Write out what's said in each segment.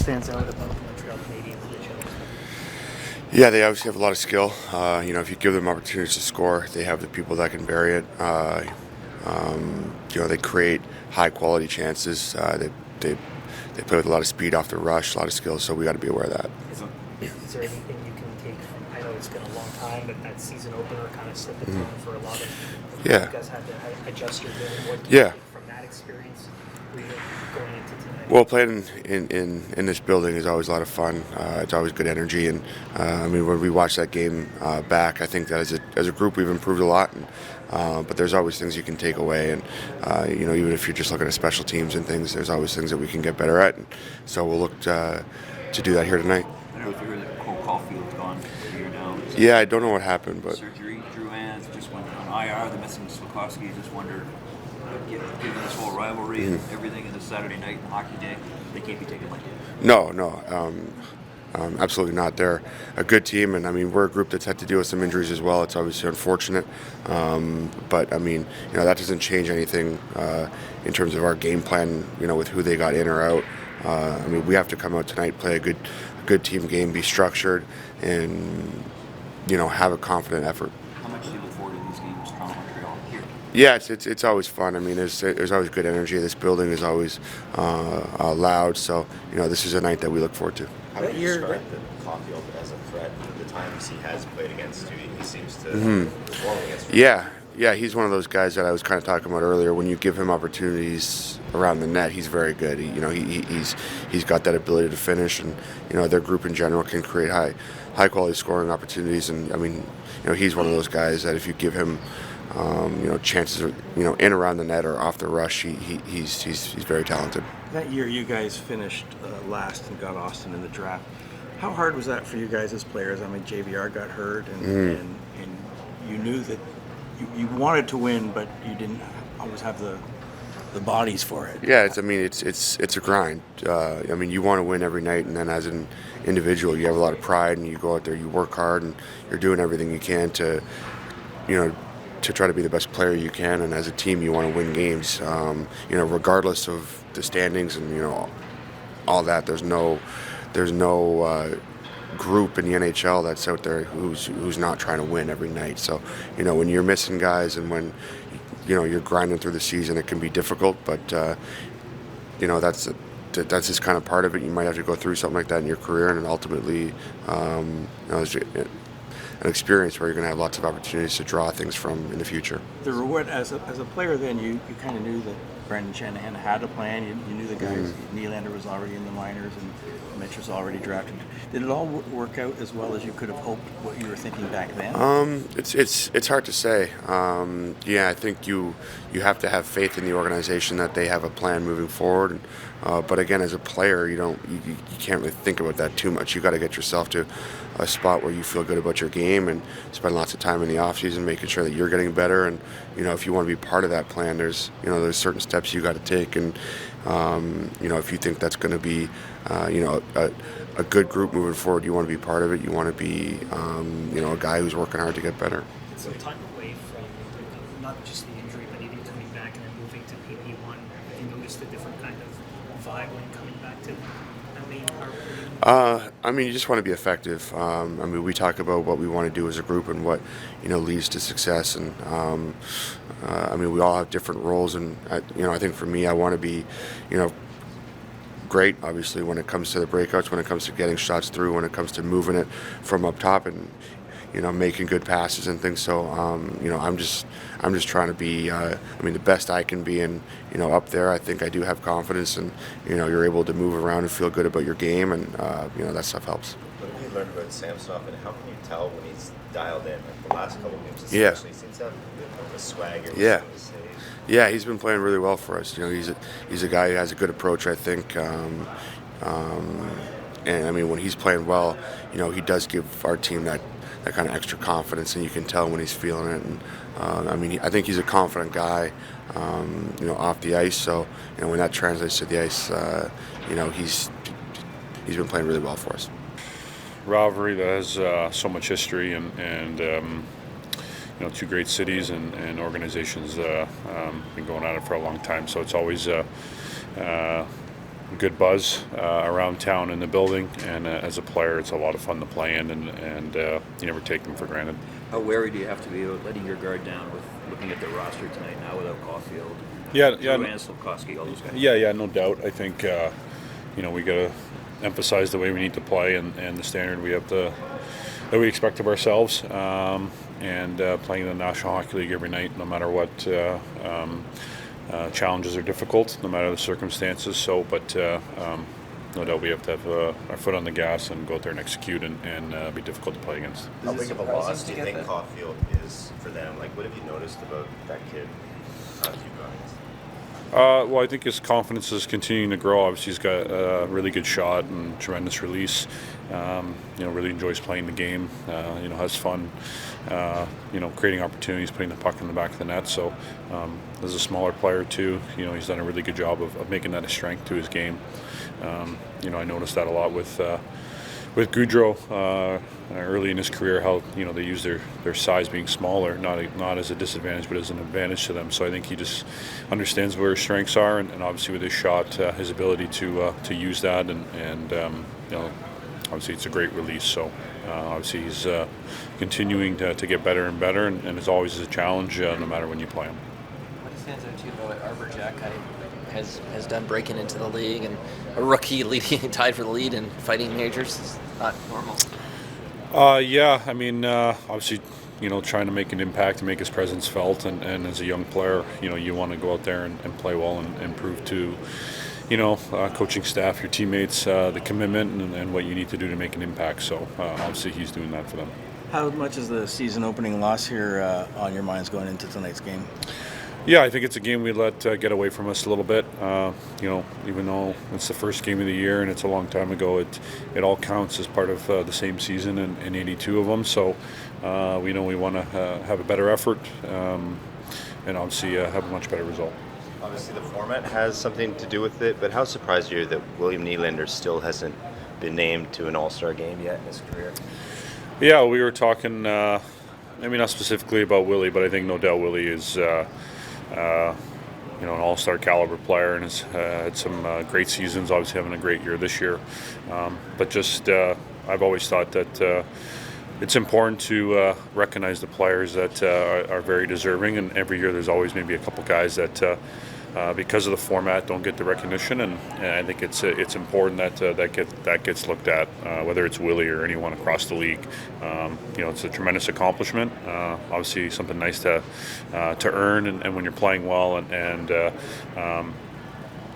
stands out about the Montreal Canadiens that you know? Yeah, they obviously have a lot of skill. If you give them opportunities to score, they have the people that can bury it. They create high quality chances. They play with a lot of speed off the rush, a lot of skill. So we got to be aware of that. Is there anything you can take from? I know it's been a long time, but that season opener kind of set the tone for a lot of. Yeah. You guys had to adjust your game. What do you take from that experience? Going into tonight? Well, playing in this building is always a lot of fun. It's always good energy, and when we watch that game back, I think that as a group we've improved a lot. But there's always things you can take away, and even if you're just looking at special teams and things, there's always things that we can get better at. And so we'll look to do that here tonight. I don't know if you heard that Cole Caulfield's gone a year now. Yeah, I don't know what happened, but surgery. Drew Anns just went on IR. They're missing Slafkovsky. Just wonder, given this whole rivalry and everything in this Saturday night and hockey day, they can't be taken lightly. No. Absolutely not. They're a good team, and we're a group that's had to deal with some injuries as well. It's obviously unfortunate, but that doesn't change anything in terms of our game plan. With who they got in or out. We have to come out tonight, play a good team game, be structured, and have a confident effort. How much do you look forward to these games, Toronto, Montreal, here? Yeah, it's always fun. There's always good energy. This building is always loud, so this is a night that we look forward to. How would you describe Caulfield as a threat? The times he has played against you, he seems to perform against you. Yeah, he's one of those guys that I was kind of talking about earlier. When you give him opportunities around the net, he's very good. He's got that ability to finish, and their group in general can create high quality scoring opportunities. And he's one of those guys that if you give him chances, in around the net or off the rush, he's very talented. That year, you guys finished last and got Austin in the draft. How hard was that for you guys as players? JVR got hurt, and you knew that you wanted to win, but you didn't always have the bodies for it. Yeah, it's a grind. You want to win every night, and then as an individual, you have a lot of pride, and you go out there, you work hard, and you're doing everything you can to try to be the best player you can, and as a team you want to win games, regardless of the standings and all that. There's no group in the NHL that's out there who's not trying to win every night. So when you're missing guys and when you're grinding through the season, it can be difficult, but that's just kind of part of it. You might have to go through something like that in your career, and ultimately there's an experience where you're going to have lots of opportunities to draw things from in the future. The reward as a player, then you kind of knew that Brendan Shanahan had a plan. You knew the guys. Nylander was already in the minors, and Mitch was already drafted. Did it all work out as well as you could have hoped? What you were thinking back then? It's hard to say. I think you have to have faith in the organization that they have a plan moving forward. But again, as a player, you can't really think about that too much. You got to get yourself to a spot where you feel good about your game and spend lots of time in the off season making sure that you're getting better. And if you want to be part of that plan, there's certain steps you got to take. And if you think that's going to be a good group moving forward, you want to be part of it. You want to be a guy who's working hard to get better. It's some time away from not just the injury, but even coming back and then moving to PP1. Have you noticed a different kind of vibe when coming back to the main part? You just want to be effective. We talk about what we want to do as a group and what leads to success, and we all have different roles. And I think for me, I want to be great, obviously, when it comes to the breakouts, when it comes to getting shots through, when it comes to moving it from up top and making good passes and things. So I'm just trying to be the best I can be, and up there I think I do have confidence, and you're able to move around and feel good about your game, and that stuff helps. What have you learned about Samsonov, and how can you tell when he's dialed in? Like the last couple of games, especially, seems to have a swagger. Yeah, he's been playing really well for us. He's a guy who has a good approach, I think. And when he's playing well, he does give our team that kind of extra confidence, and you can tell when he's feeling it. And I think he's a confident guy, off the ice. So when that translates to the ice, he's been playing really well for us. Rivalry that has so much history and two great cities and organizations been going at it for a long time. So it's always good buzz around town in the building, and as a player, it's a lot of fun to play in, and you never take them for granted. How wary do you have to be about letting your guard down with looking at the roster tonight now without Caulfield? Yeah, And Slafkovsky, all those guys. Yeah, no doubt. I think we got to emphasize the way we need to play and the standard that we expect of ourselves, and playing in the National Hockey League every night, no matter what. Challenges are difficult, no matter the circumstances. So, but no doubt we have to have our foot on the gas and go out there and execute and be difficult to play against. How big of a loss do you think Caulfield is for them? Like, what have you noticed about that kid? Well, I think his confidence is continuing to grow. Obviously, he's got a really good shot and tremendous release. Really enjoys playing the game. Has fun. Creating opportunities, putting the puck in the back of the net. So, as a smaller player too, he's done a really good job of making that a strength to his game. I noticed that a lot with Goudreau early in his career, how they use their size being smaller, not as a disadvantage, but as an advantage to them. So I think he just understands where his strengths are, and obviously with his shot, his ability to use that, and obviously it's a great release. So obviously he's continuing to get better and better, and it's always a challenge no matter when you play him. What stands out to you about Arbor Jack has done breaking into the league, and a rookie leading tied for the lead and fighting majors is not normal. Obviously, trying to make an impact and make his presence felt, and as a young player, you want to go out there and play well and prove to coaching staff, your teammates, the commitment and what you need to do to make an impact. So obviously he's doing that for them. How much is the season opening loss here on your minds going into tonight's game? Yeah, I think it's a game we let get away from us a little bit. Even though it's the first game of the year and it's a long time ago, it all counts as part of the same season and 82 of them. So we know we want to have a better effort and obviously have a much better result. Obviously, the format has something to do with it, but how surprised are you that William Nylander still hasn't been named to an All-Star game yet in his career? Yeah, we were talking, not specifically about Willie, but I think no doubt Willie is an all-star caliber player and has had some great seasons, obviously having a great year this year. But just I've always thought that it's important to recognize the players that are very deserving, and every year there's always maybe a couple guys that because of the format don't get the recognition, and I think it's important that gets looked at, whether it's Willie or anyone across the league. It's a tremendous accomplishment, obviously something nice to earn, and when you're playing well,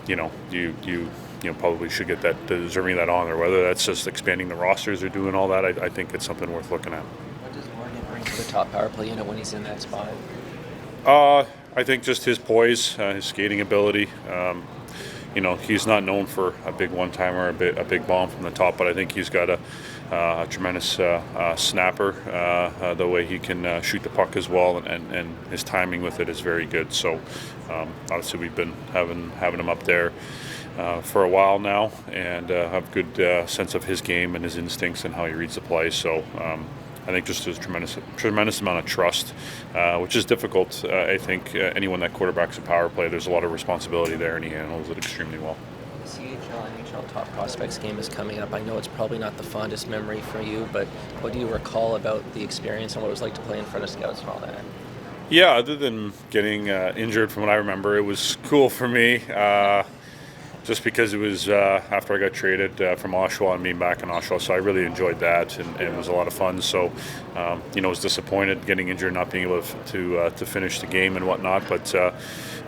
you probably should get that, deserving that honor, whether that's just expanding the rosters or doing all that. I think it's something worth looking at. What does Morgan bring to the top power play unit when he's in that spot? I think just his poise, his skating ability. He's not known for a big one-timer, a big bomb from the top, but I think he's got a tremendous snapper, the way he can shoot the puck as well, and his timing with it is very good. So obviously we've been having him up there for a while now, and have good sense of his game and his instincts and how he reads the play. So I think just there's tremendous amount of trust, which is difficult. I think anyone that quarterbacks a power play, there's a lot of responsibility there, and he handles it extremely well. The CHL NHL Top Prospects game is coming up. I know it's probably not the fondest memory for you, but what do you recall about the experience and what it was like to play in front of scouts and all that? Yeah, other than getting injured, from what I remember, it was cool for me. Just because it was after I got traded from Oshawa and me back in Oshawa, so I really enjoyed that, and it was a lot of fun. So, I was disappointed getting injured, not being able to finish the game and whatnot. But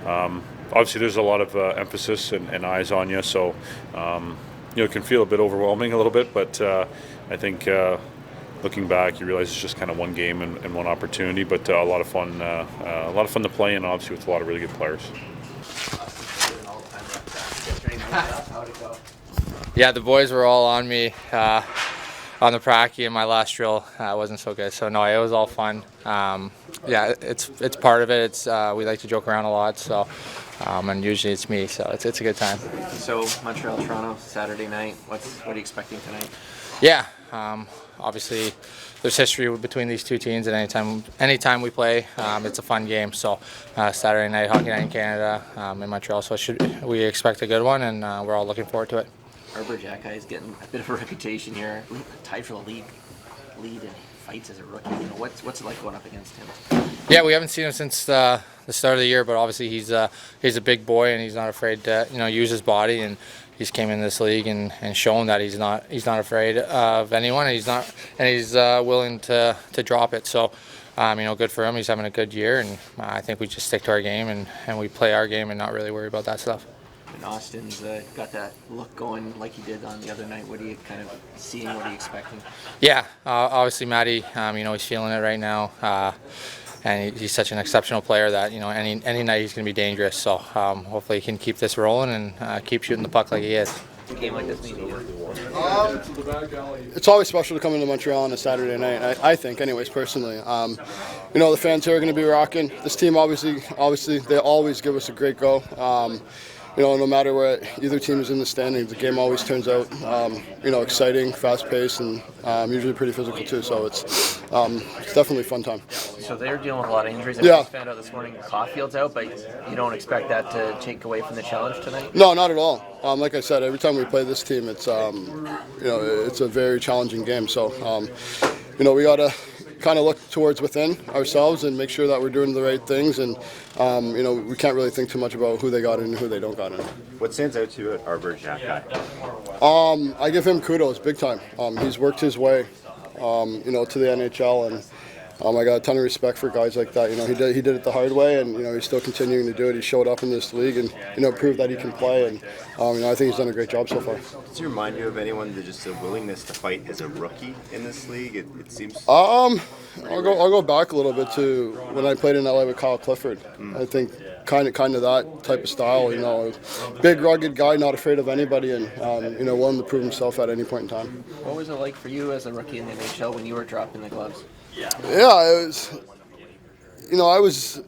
obviously, there's a lot of emphasis and eyes on you, so it can feel a bit overwhelming a little bit. But I think looking back, you realize it's just kind of one game and one opportunity, but a lot of fun to play, and obviously with a lot of really good players. Yeah, the boys were all on me. on the pracky, and my last drill wasn't so good. So no, it was all fun. Yeah, it's part of it. It's we like to joke around a lot, so and usually it's me, so it's a good time. So Montreal, Toronto, Saturday night. What are you expecting tonight? Yeah, obviously there's history between these two teams, and anytime we play, it's a fun game. So Saturday night, hockey night in Canada, in Montreal. So we expect a good one, and we're all looking forward to it. Arbor Jack is getting a bit of a reputation here. Tied for the lead in fights as a rookie. You know, what's it like going up against him? Yeah, we haven't seen him since the start of the year, but obviously he's a big boy, and he's not afraid to use his body, and he's came in this league and shown that he's not afraid of anyone, and he's willing to drop it. So good for him. He's having a good year, and I think we just stick to our game and we play our game and not really worry about that stuff. And Austin's got that look going like he did on the other night. What are you kind of seeing? What are you expecting? Yeah, obviously Matty, he's feeling it right now. And he's such an exceptional player that any night he's going to be dangerous. So hopefully he can keep this rolling and keep shooting the puck like he is. A game like this mean over? It's always special to come into Montreal on a Saturday night. I think, anyways, personally. The fans here are going to be rocking. This team, obviously, they always give us a great go. No matter where either team is in the standings, the game always turns out, exciting, fast-paced, and usually pretty physical too. So it's definitely a fun time. So they're dealing with a lot of injuries. I just found out this morning Caulfield's out, but you don't expect that to take away from the challenge tonight? No, not at all. Like I said, every time we play this team, it's it's a very challenging game. So we got to kind of look towards within ourselves and make sure that we're doing the right things, and we can't really think too much about who they got in and who they don't got in. What stands out to you at Arbor Jack? I give him kudos big time. He's worked his way to the NHL, and I got a ton of respect for guys like that. He did it the hard way, and he's still continuing to do it. He showed up in this league and proved that he can play, and I think he's done a great job so far. Does it remind you of anyone that just a willingness to fight as a rookie in this league? It seems. I'll go back a little bit to when I played in LA with Kyle Clifford. I think kind of that type of style. Big rugged guy, not afraid of anybody, and willing to prove himself at any point in time. What was it like for you as a rookie in the NHL when you were dropping the gloves? Yeah, it was. I was,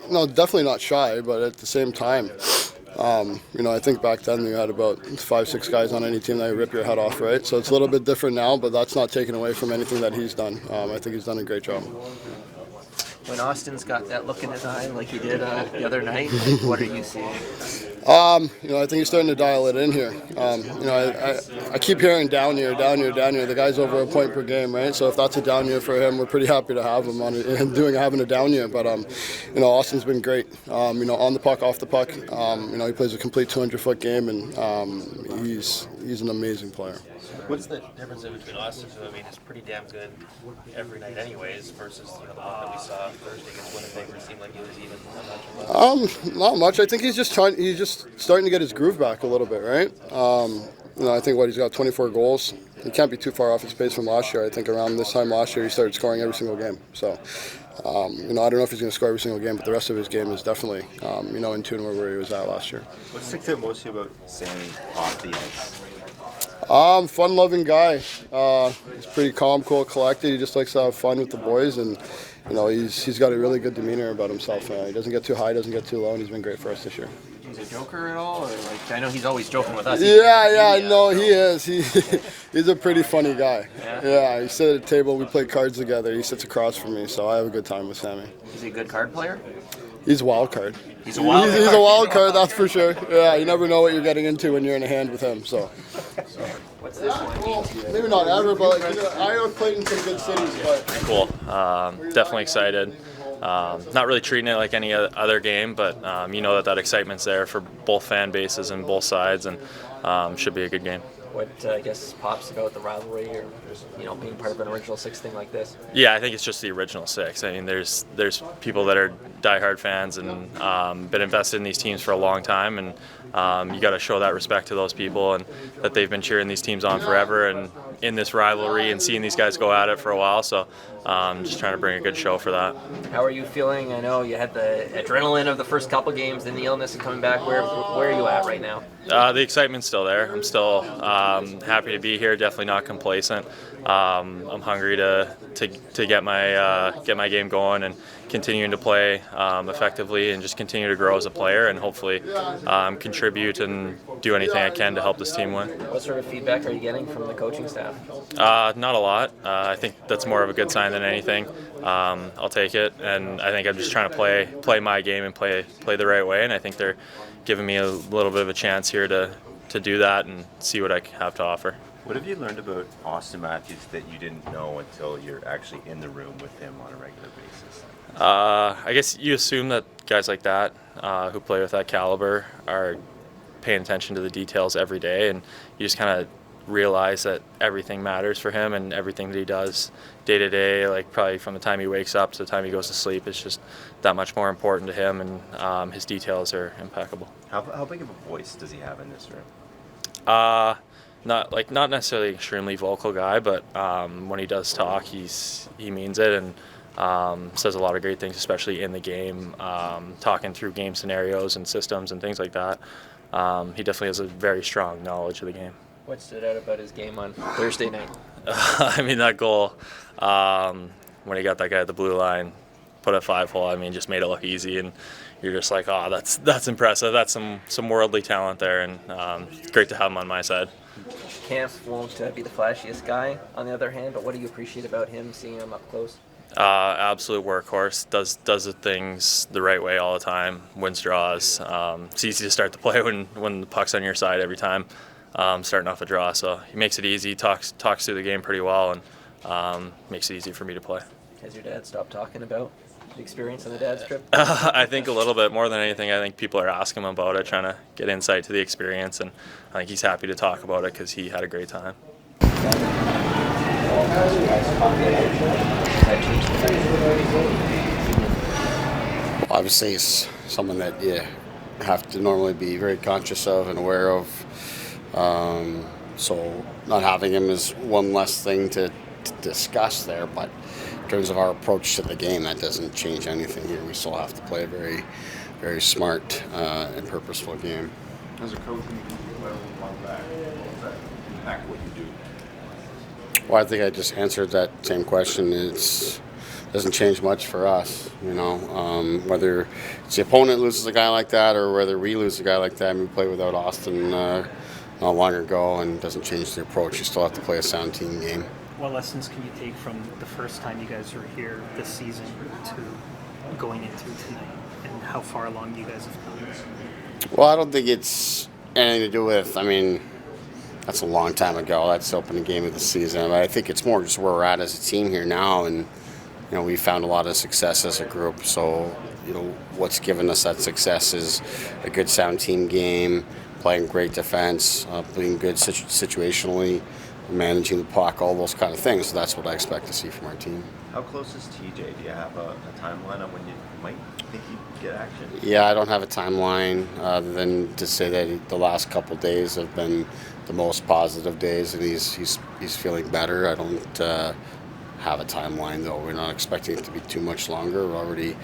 definitely not shy, but at the same time, I think back then you had about 5-6 guys on any team that would rip your head off, right? So it's a little bit different now, but that's not taken away from anything that he's done. I think he's done a great job. When Austin's got that look in his eye like he did the other night, what are you seeing? I think he's starting to dial it in here. I keep hearing down year. The guy's over a point per game, right? So if that's a down year for him, we're pretty happy to have him having a down year. But Austin's been great. On the puck, off the puck. He plays a complete 200-foot game, and he's an amazing player. What's the difference between Austin, who is pretty damn good every night anyways, versus the one that we saw Thursday against Winnipeg, where it seemed like he was even? Not much. I think he's just starting to get his groove back a little bit, right? I think he's got 24 goals. He can't be too far off his pace from last year. I think around this time last year he started scoring every single game. So, I don't know if he's going to score every single game, but the rest of his game is definitely, in tune with where he was at last year. What sticks out most to you about Sammy off the ice? Fun-loving guy. He's pretty calm, cool, collected. He just likes to have fun with the boys, and he's got a really good demeanor about himself. He doesn't get too high, doesn't get too low, and he's been great for us this year. He's a joker at all, or I know he's always joking with us. No, he is. He's a pretty funny guy. Yeah, he sits at a table. We play cards together. He sits across from me, so I have a good time with Sammy. Is he a good card player? He's a wild card. He's a wild card, that's for sure. Yeah, you never know what you're getting into when you're in a hand with him. So. What's this one mean to you? Maybe not ever, but I played in some good cities. But cool. Definitely excited. Not really treating it like any other game, but that excitement's there for both fan bases and both sides, and should be a good game. What pops about the rivalry, or being part of an original six thing like this? Yeah, I think it's just the original six. I mean, there's people that are diehard fans and been invested in these teams for a long time, and you got to show that respect to those people, and that they've been cheering these teams on forever and in this rivalry and seeing these guys go at it for a while. So just trying to bring a good show for that. How are you feeling? I know you had the adrenaline of the first couple games, then the illness and coming back. Where are you at right now? The excitement's still there. I'm still happy to be here. Definitely not complacent. I'm hungry to get my game going and continuing to play effectively and just continue to grow as a player and hopefully contribute and do anything I can to help this team win. What sort of feedback are you getting from the coaching staff? Not a lot. I think that's more of a good sign than anything. I'll take it, and I think I'm just trying to play my game and play the right way, and I think they're giving me a little bit of a chance here to do that and see what I have to offer. What have you learned about Austin Matthews that you didn't know until you're actually in the room with him on a regular basis? I guess you assume that guys like that who play with that caliber are paying attention to the details every day, and you just kind of realize that everything matters for him and everything that he does day to day, like probably from the time he wakes up to the time he goes to sleep, it's just that much more important to him, and his details are impeccable. How big of a voice does he have in this room? Not necessarily an extremely vocal guy, but when he does talk, he means it and says a lot of great things, especially in the game, talking through game scenarios and systems and things like that. He definitely has a very strong knowledge of the game. What stood out about his game on Thursday night? I mean, that goal, when he got that guy at the blue line, put a 5-hole, I mean, just made it look easy, and you're just like, oh, that's impressive. That's some worldly talent there, and great to have him on my side. Kampf won't be the flashiest guy, on the other hand, but what do you appreciate about him, seeing him up close? Absolute workhorse, does the things the right way all the time, wins draws. It's easy to start the play when the puck's on your side every time, starting off a draw. So he makes it easy, talks through the game pretty well, and makes it easy for me to play. Has your dad stopped talking about the experience on the dad's trip? I think a little bit more than anything. I think people are asking him about it, trying to get insight to the experience, and I think he's happy to talk about it because he had a great time. Obviously, it's something that you have to normally be very conscious of and aware of. So not having him is one less thing to discuss there, but in terms of our approach to the game, that doesn't change anything here. We still have to play a very, very smart and purposeful game. As a coach, when you play along that, does that impact what you do? Well, I think I just answered that same question. It doesn't change much for us, you know. Whether it's the opponent loses a guy like that or whether we lose a guy like that. I mean, we played without Austin not long ago, and it doesn't change the approach. You still have to play a sound team game. What lessons can you take from the first time you guys were here this season to going into tonight, and how far along you guys have come? Well, I don't think it's anything to do with, I mean, that's a long time ago. That's the opening game of the season. But I think it's more just where we're at as a team here now, and you know, we found a lot of success as a group. So, you know, what's given us that success is a good sound team game, playing great defense, being good situationally, managing the puck, all those kind of things. So that's what I expect to see from our team. How close is TJ? Do you have a timeline on when you might think he'd get action? Yeah, I don't have a timeline other than to say that the last couple of days have been the most positive days, and he's feeling better. I don't have a timeline, though. We're not expecting it to be too much longer. We're already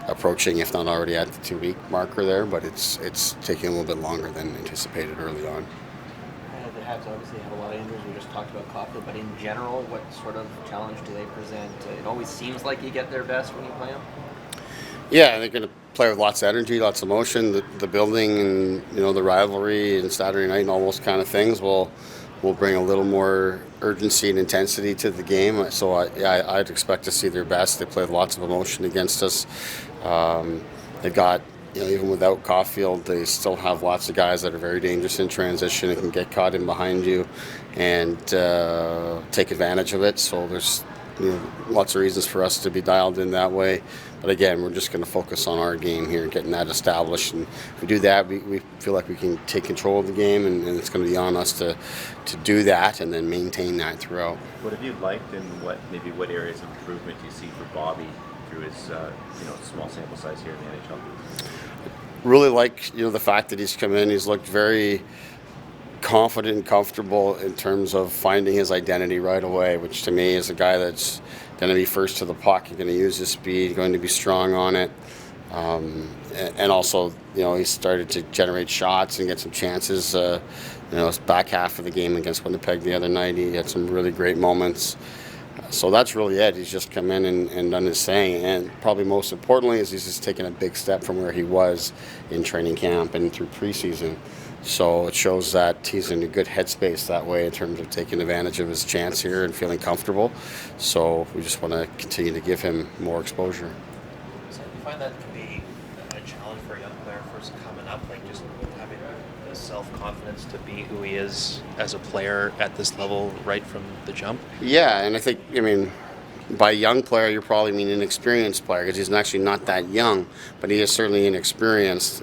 approaching, if not already at the 2-week marker there, but it's taking a little bit longer than anticipated early on. The Habs obviously have a lot of injuries. We just talked about Coffey, but in general, what sort of challenge do they present? It always seems like you get their best when you play them. Yeah, they're going to play with lots of energy, lots of emotion. The building and, you know, the rivalry and Saturday night and all those kind of things will bring a little more urgency and intensity to the game. So I'd expect to see their best. They play with lots of emotion against us. They've got, you know, even without Caulfield, they still have lots of guys that are very dangerous in transition and can get caught in behind you and take advantage of it. So there's, you know, lots of reasons for us to be dialed in that way. But again, we're just going to focus on our game here and getting that established. And if we do that, we feel like we can take control of the game, and it's going to be on us to do that and then maintain that throughout. What have you liked, and what areas of improvement do you see for Bobby through his small sample size here in the NHL? Really like, you know, the fact that he's come in. He's looked very confident and comfortable in terms of finding his identity right away, which to me is a guy that's going to be first to the puck. He's going to use his speed, going to be strong on it. And also, he started to generate shots and get some chances. His back half of the game against Winnipeg the other night, he had some really great moments. So that's really it. He's just come in and done his thing. And probably most importantly is he's just taken a big step from where he was in training camp and through preseason. So it shows that he's in a good headspace that way in terms of taking advantage of his chance here and feeling comfortable. So we just want to continue to give him more exposure. So you find that can be a challenge for a young player first coming up, like just having the self-confidence to be who he is as a player at this level right from the jump? Yeah, and I think, by young player, you probably mean an experienced player because he's actually not that young, but he is certainly inexperienced.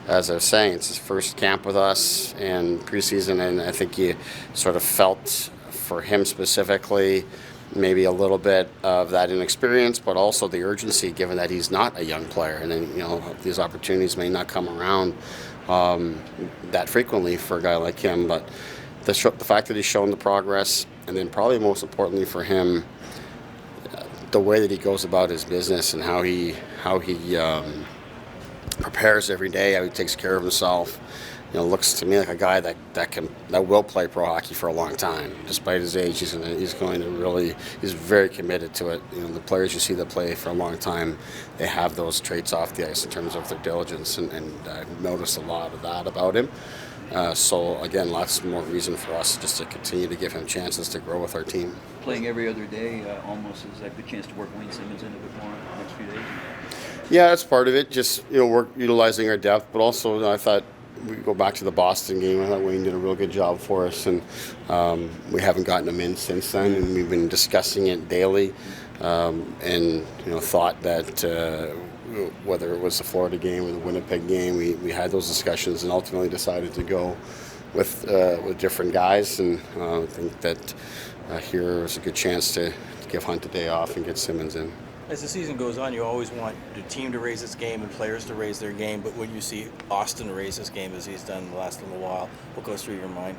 As I was saying, it's his first camp with us and preseason, and I think you sort of felt for him specifically maybe a little bit of that inexperience, but also the urgency given that he's not a young player. And then, these opportunities may not come around that frequently for a guy like him, but the fact that he's shown the progress, and then probably most importantly for him, the way that he goes about his business and how he prepares every day, how he takes care of himself, looks to me like a guy that will play pro hockey for a long time. Despite his age, he's very committed to it. The players you see that play for a long time, they have those traits off the ice in terms of their diligence, and I've noticed a lot of that about him. So again, lots more reason for us just to continue to give him chances to grow with our team. Playing every other day almost is a good chance to work Wayne Simmonds in a bit more in the next few days. Yeah, that's part of it. Just work utilizing our depth, but also I thought we go back to the Boston game. I thought Wayne did a real good job for us, and we haven't gotten him in since then, and we've been discussing it daily, and thought that whether it was the Florida game or the Winnipeg game, we had those discussions and ultimately decided to go with different guys, and I think that here is a good chance to give Hunt a day off and get Simmonds in. As the season goes on, you always want the team to raise its game and players to raise their game, but when you see Austin raise his game as he's done the last little while, what goes through your mind?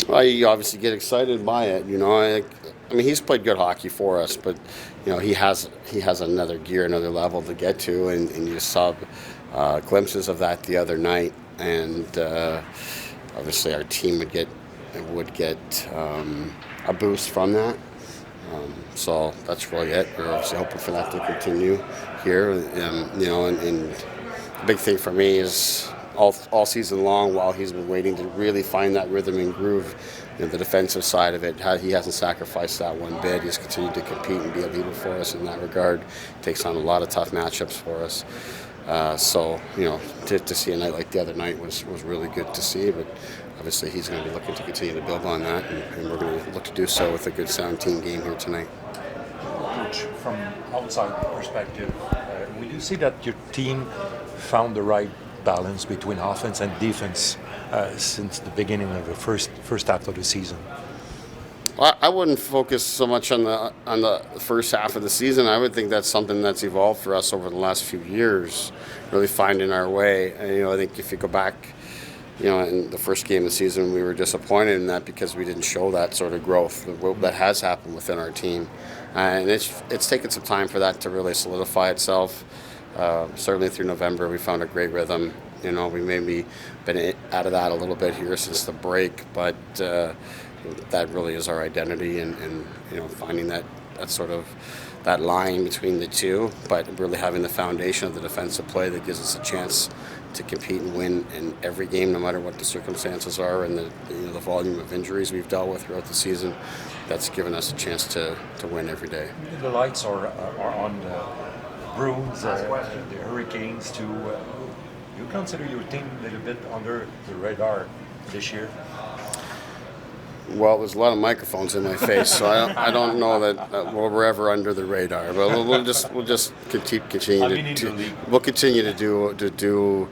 Well, you obviously get excited by it. He's played good hockey for us, but he has another gear, another level to get to, and you saw glimpses of that the other night, and obviously our team would get a boost from that. So that's really it. We're obviously hoping for that to continue here, and the big thing for me is all season long, while he's been waiting to really find that rhythm and groove, the defensive side of it, he hasn't sacrificed that one bit. He's continued to compete and be a leader for us in that regard. Takes on a lot of tough matchups for us. So to see a night like the other night was really good to see, but obviously he's going to be looking to continue to build on that, and we're going to look to do so with a good sound team game here tonight. Coach, from outside perspective, we do see that your team found the right balance between offense and defense since the beginning of the first half of the season. I wouldn't focus so much on the first half of the season. I would think that's something that's evolved for us over the last few years, really finding our way. And, I think if you go back, in the first game of the season, we were disappointed in that because we didn't show that sort of growth that has happened within our team. And it's taken some time for that to really solidify itself. Certainly through November, we found a great rhythm. We maybe been out of that a little bit here since the break, but that really is our identity, and finding that sort of that line between the two, but really having the foundation of the defensive play that gives us a chance to compete and win in every game, no matter what the circumstances are, and the volume of injuries we've dealt with throughout the season. That's given us a chance to win every day. The lights are on the Bruins, the Hurricanes too. You consider your team a little bit under the radar this year? Well, there's a lot of microphones in my face, so I don't know that we're ever under the radar. But we'll just continue to do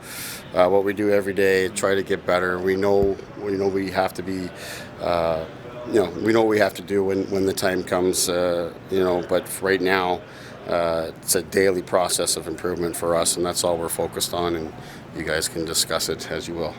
what we do every day. Try to get better. We know we have to be. We know what we have to do when the time comes. But right now, it's a daily process of improvement for us, and that's all we're focused on. And you guys can discuss it as you will.